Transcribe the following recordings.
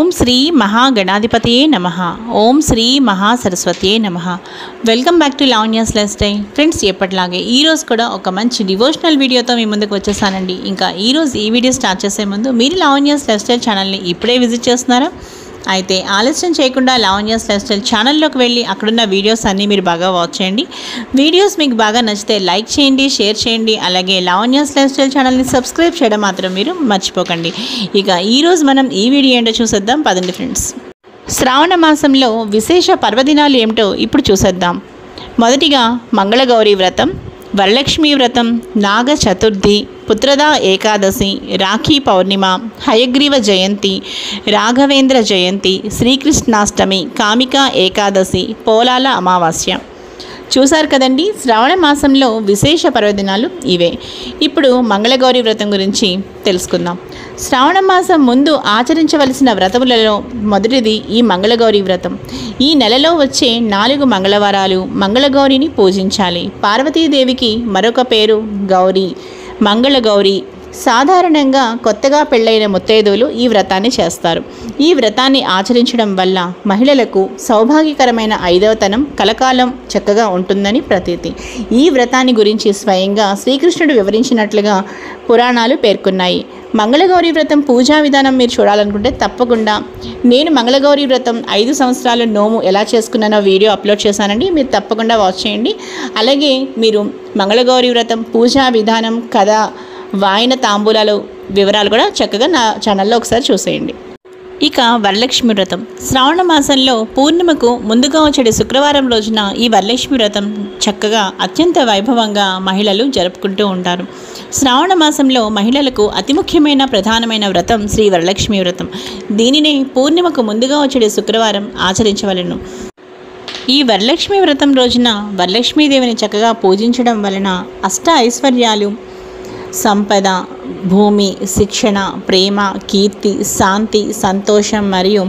ఓం శ్రీ మహాగణాధిపతియే నమః. ఓం శ్రీ మహాసరస్వతియే నమః. Welcome back to Lavanya's life style. Friends, ఎప్పటిలాగే ఈరోజు కూడా ఒక మంచి డివోషనల్ వీడియోతో మీ ముందుకు వచ్చేసానండి. ఇంకా ఈరోజు ఈ వీడియో స్టార్ట్ చేసే ముందు మీరు లావణ్యాస్ లైఫ్ స్టైల్ ఛానల్ని ఇప్పుడే విజిట్ చేస్తున్నారా? అయితే ఆలస్యం చేయకుండా లావణ్యాస్ లైఫ్ స్టైల్ ఛానల్లోకి వెళ్ళి అక్కడున్న వీడియోస్ అన్నీ మీరు బాగా వాచ్ చేయండి. వీడియోస్ మీకు బాగా నచ్చితే లైక్ చేయండి, షేర్ చేయండి. అలాగే లావణ్యాస్ లైఫ్ స్టైల్ ఛానల్ని సబ్స్క్రైబ్ చేయడం మాత్రం మీరు మర్చిపోకండి. ఇక ఈరోజు మనం ఈ వీడియో ఏంటో చూసేద్దాం పదండి ఫ్రెండ్స్. శ్రావణ మాసంలో విశేష పర్వదినాలు ఏమిటో ఇప్పుడు చూసేద్దాం. మొదటిగా మంగళగౌరి వ్రతం, వరలక్ష్మీ వ్రతం, నాగ చతుర్థి, పుత్రదా ఏకాదశి, రాఖీ పౌర్ణిమ, హయగ్రీవ జయంతి, రాఘవేంద్ర జయంతి, శ్రీకృష్ణాష్టమి, కామికా ఏకాదశి, పోలాల అమావాస్య. చూశారు కదండి, శ్రావణ మాసంలో విశేష పర్వదినాలు ఇవే. ఇప్పుడు మంగళగౌరి వ్రతం గురించి తెలుసుకుందాం. శ్రావణ మాసం ముందు ఆచరించవలసిన వ్రతములలో మొదటిది ఈ మంగళగౌరి వ్రతం. ఈ నెలలో వచ్చే 4 మంగళవారాలు మంగళగౌరిని పూజించాలి. పార్వతీదేవికి మరొక పేరు గౌరీ, మంగళగౌరి. సాధారణంగా కొత్తగా పెళ్ళైన ముత్తైదువులు ఈ వ్రతాన్ని చేస్తారు. ఈ వ్రతాన్ని ఆచరించడం వల్ల మహిళలకు సౌభాగ్యకరమైన 5వతనం కలకాలం చక్కగా ఉంటుందని ప్రతీతి. ఈ వ్రతాన్ని గురించి స్వయంగా శ్రీకృష్ణుడు వివరించినట్లుగా పురాణాలు పేర్కొన్నాయి. మంగళగౌరి వ్రతం పూజా విధానం మీరు చూడాలనుకుంటే తప్పకుండా నేను మంగళగౌరి వ్రతం 5 సంవత్సరాల నోము ఎలా చేసుకున్నానో వీడియో అప్లోడ్ చేశానండి, మీరు తప్పకుండా వాచ్ చేయండి. అలాగే మీరు మంగళగౌరి వ్రతం పూజా విధానం, కథ, వాయన, తాంబూలాలు వివరాలు కూడా చక్కగా నా ఛానల్లో ఒకసారి చూసేయండి. ఇక వరలక్ష్మి వ్రతం. శ్రావణ మాసంలో పూర్ణిమకు ముందుగా వచ్చే శుక్రవారం రోజున ఈ వరలక్ష్మి వ్రతం చక్కగా అత్యంత వైభవంగా మహిళలు జరుపుకుంటూ ఉంటారు. శ్రావణ మాసంలో మహిళలకు అతి ముఖ్యమైన ప్రధానమైన వ్రతం శ్రీ వరలక్ష్మి వ్రతం. దీనిని పూర్ణిమకు ముందుగా వచ్చే శుక్రవారం ఆచరించవలెను. ఈ వరలక్ష్మి వ్రతం రోజున వరలక్ష్మీదేవిని చక్కగా పూజించడం వలన అష్ట ఐశ్వర్యాలు, సంపద, భూమి, శిక్షణ, ప్రేమ, కీర్తి, శాంతి, సంతోషం మరియు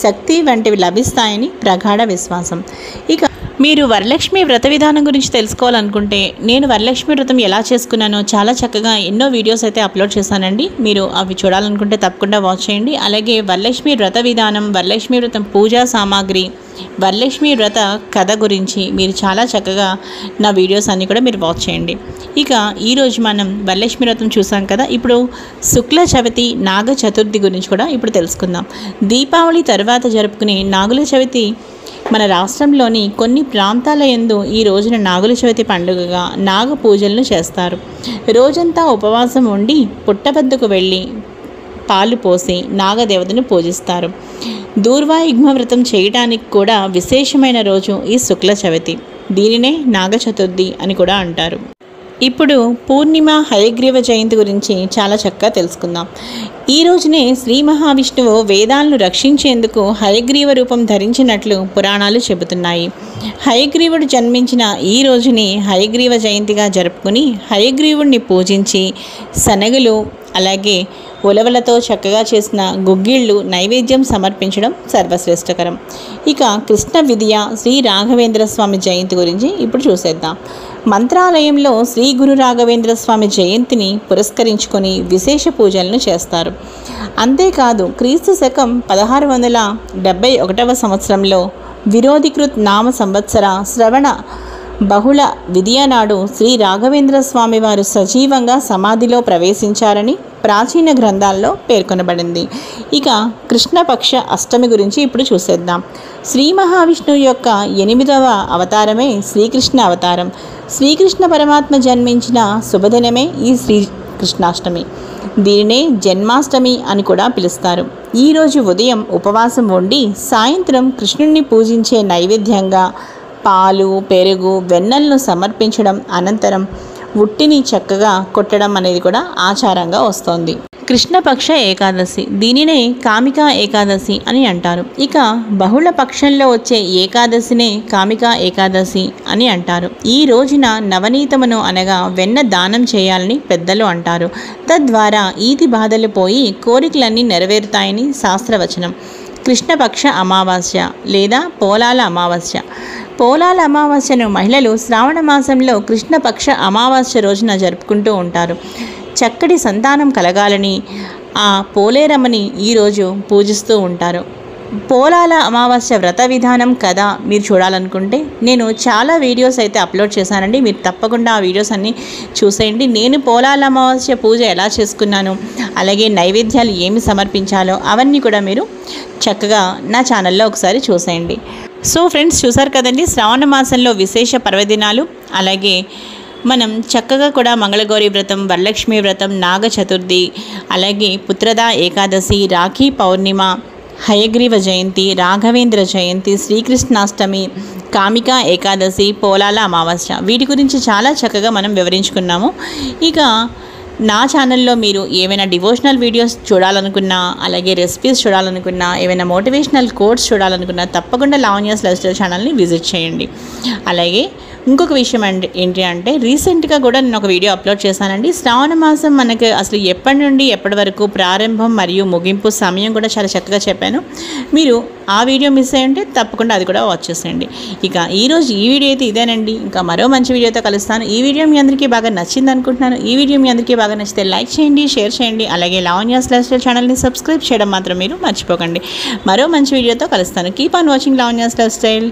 శక్తి వంటివి లభిస్తాయని ప్రగాఢ విశ్వాసం. ఇక మీరు వరలక్ష్మి వ్రత విధానం గురించి తెలుసుకోవాలనుకుంటే నేను వరలక్ష్మి వ్రతం ఎలా చేసుకున్నానో చాలా చక్కగా ఎన్నో వీడియోస్ అయితే అప్లోడ్ చేశానండి. మీరు అవి చూడాలనుకుంటే తప్పకుండా వాచ్ చేయండి. అలాగే వరలక్ష్మి వ్రత విధానం, వరలక్ష్మి వ్రతం పూజా సామాగ్రి, వరలక్ష్మి వ్రత కథ గురించి మీరు చాలా చక్కగా నా వీడియోస్ అన్నీ కూడా మీరు వాచ్ చేయండి. ఇక ఈరోజు మనం వరలక్ష్మి వ్రతం చూసాం కదా, ఇప్పుడు శుక్ల చవితి, నాగ చతుర్థి గురించి కూడా ఇప్పుడు తెలుసుకుందాం. దీపావళి తర్వాత జరుపుకునే నాగుల చవితి మన రాష్ట్రంలోని కొన్ని ప్రాంతాల యందు ఈ రోజున నాగుల చవితి పండుగగా నాగ పూజలను చేస్తారు. రోజంతా ఉపవాసం ఉండి పుట్టబద్దకు వెళ్ళి పాలు పోసి నాగదేవతను పూజిస్తారు. దూర్వాయుగ్మ వ్రతం చేయడానికి కూడా విశేషమైన రోజు ఈ శుక్ల చవితి. దీనినే నాగ చతుర్థి అని కూడా అంటారు. ఇప్పుడు పూర్ణిమ, హయగ్రీవ జయంతి గురించి చాలా చక్కగా తెలుసుకుందాం. ఈ రోజునే శ్రీ మహావిష్ణువు వేదాలను రక్షించేందుకు హయగ్రీవ రూపం ధరించినట్లు పురాణాలు చెబుతున్నాయి. హయగ్రీవుడు జన్మించిన ఈ రోజుని హయగ్రీవ జయంతిగా జరుపుకుని హయగ్రీవుడిని పూజించి శనగలు, అలాగే ఉలవలతో చక్కగా చేసిన గుగ్గిళ్ళు నైవేద్యం సమర్పించడం సర్వశ్రేష్టకరం. ఇక కృష్ణ విద్య, శ్రీ రాఘవేంద్ర స్వామి జయంతి గురించి ఇప్పుడు చూసేద్దాం. మంత్రాలయంలో శ్రీ గురు రాఘవేంద్ర స్వామి జయంతిని పురస్కరించుకొని విశేష పూజలను చేస్తారు. అంతేకాదు క్రీస్తు శకం 1671వ సంవత్సరంలో విరోధికృత్ నామ సంవత్సర శ్రవణ బహుళ విధియ నాడు శ్రీ రాఘవేంద్ర స్వామి వారు సజీవంగా సమాధిలో ప్రవేశించారని ప్రాచీన గ్రంథాల్లో పేర్కొనబడింది. ఇక కృష్ణపక్ష అష్టమి గురించి ఇప్పుడు చూసేద్దాం. శ్రీ మహావిష్ణువు యొక్క 8వ అవతారమే శ్రీకృష్ణ అవతారం. శ్రీకృష్ణ పరమాత్మ జన్మించిన శుభదినమే ఈ శ్రీకృష్ణాష్టమి. దీనినే జన్మాష్టమి అని కూడా పిలుస్తారు. ఈరోజు ఉదయం ఉపవాసం ఉండి సాయంత్రం కృష్ణుడిని పూజించే నైవేద్యంగా పాలు, పెరుగు, వెన్నెలను సమర్పించడం, అనంతరం ఉట్టిని చక్కగా కొట్టడం అనేది కూడా ఆచారంగా వస్తోంది. కృష్ణపక్ష ఏకాదశి, దీనినే కామికా ఏకాదశి అని అంటారు. ఇక బహుళ పక్షంలో వచ్చే ఏకాదశినే కామికా ఏకాదశి అని అంటారు. ఈ రోజున నవనీతమును అనగా వెన్న దానం చేయాలని పెద్దలు అంటారు. తద్వారా ఈతి బాధలు పోయి కోరికలన్నీ నెరవేరుతాయని శాస్త్రవచనం. కృష్ణపక్ష అమావాస్య లేదా పోలాల అమావాస్య. పోలాల అమావాస్యను మహిళలు శ్రావణ మాసంలో కృష్ణపక్ష అమావాస్య రోజున జరుపుకుంటూ ఉంటారు. చక్కటి సంతానం కలగాలని ఆ పోలేరమ్మని ఈరోజు పూజిస్తూ ఉంటారు. పోలాల అమావాస్య వ్రత విధానం కదా మీరు చూడాలనుకుంటే నేను చాలా వీడియోస్ అయితే అప్లోడ్ చేశానండి. మీరు తప్పకుండా ఆ వీడియోస్ అన్నీ చూసేయండి. నేను పోలాల అమావాస్య పూజ ఎలా చేసుకున్నాను, అలాగే నైవేద్యాలు ఏమి సమర్పించాలో అవన్నీ కూడా మీరు చక్కగా నా ఛానల్లో ఒకసారి చూసేయండి. సో ఫ్రెండ్స్, చూసారు కదండి, శ్రావణ మాసంలో విశేష పర్వదినాలు, అలాగే మనం చక్కగా కూడా మంగళగౌరి వ్రతం, వరలక్ష్మి వ్రతం, నాగ చతుర్థి, అలాగే పుత్రదా ఏకాదశి, రాఖీ పౌర్ణిమ, హయగ్రీవ జయంతి, రాఘవేంద్ర జయంతి, శ్రీకృష్ణాష్టమి, కామికా ఏకాదశి, పోలాల అమావాస్య, వీటి గురించి చాలా చక్కగా మనం వివరించుకున్నాము. ఇక నా ఛానల్లో మీరు ఏవైనా డివోషనల్ వీడియోస్ చూడాలనుకున్నా, అలాగే రెసిపీస్ చూడాలనుకున్నా, ఏవైనా మోటివేషనల్ కోట్స్ చూడాలనుకున్నా తప్పకుండా లావణ్యాస్ లైఫ్ స్టైల్ ఛానల్ని విజిట్ చేయండి. అలాగే ఇంకొక విషయం ఏంటి అంటే రీసెంట్గా కూడా నేను ఒక వీడియో అప్లోడ్ చేశానండి. శ్రావణ మాసం మనకు అసలు ఎప్పటి నుండి ఎప్పటి వరకు ప్రారంభం మరియు ముగింపు సమయం కూడా చాలా చక్కగా చెప్పాను. మీరు ఆ వీడియో మిస్ అయ్యి ఉంటే తప్పకుండా అది కూడా వాచ్ చేసేయండి. ఇక ఈరోజు ఈ వీడియో అయితే ఇదేనండి. ఇంకా మరో మంచి వీడియోతో కలుస్తాను. ఈ వీడియో మీ అందరికీ బాగా నచ్చింది అనుకుంటున్నాను. ఈ వీడియో మీ అందరికీ బాగా నచ్చితే లైక్ చేయండి, షేర్ చేయండి, అలాగే లావణ్యాస్ లైఫ్ స్టైల్ ఛానల్ని సబ్స్క్రైబ్ చేయడం మాత్రం మీరు మర్చిపోకండి. మరో మంచి వీడియోతో కలుస్తాను. Keep on watching Lavanya's life style.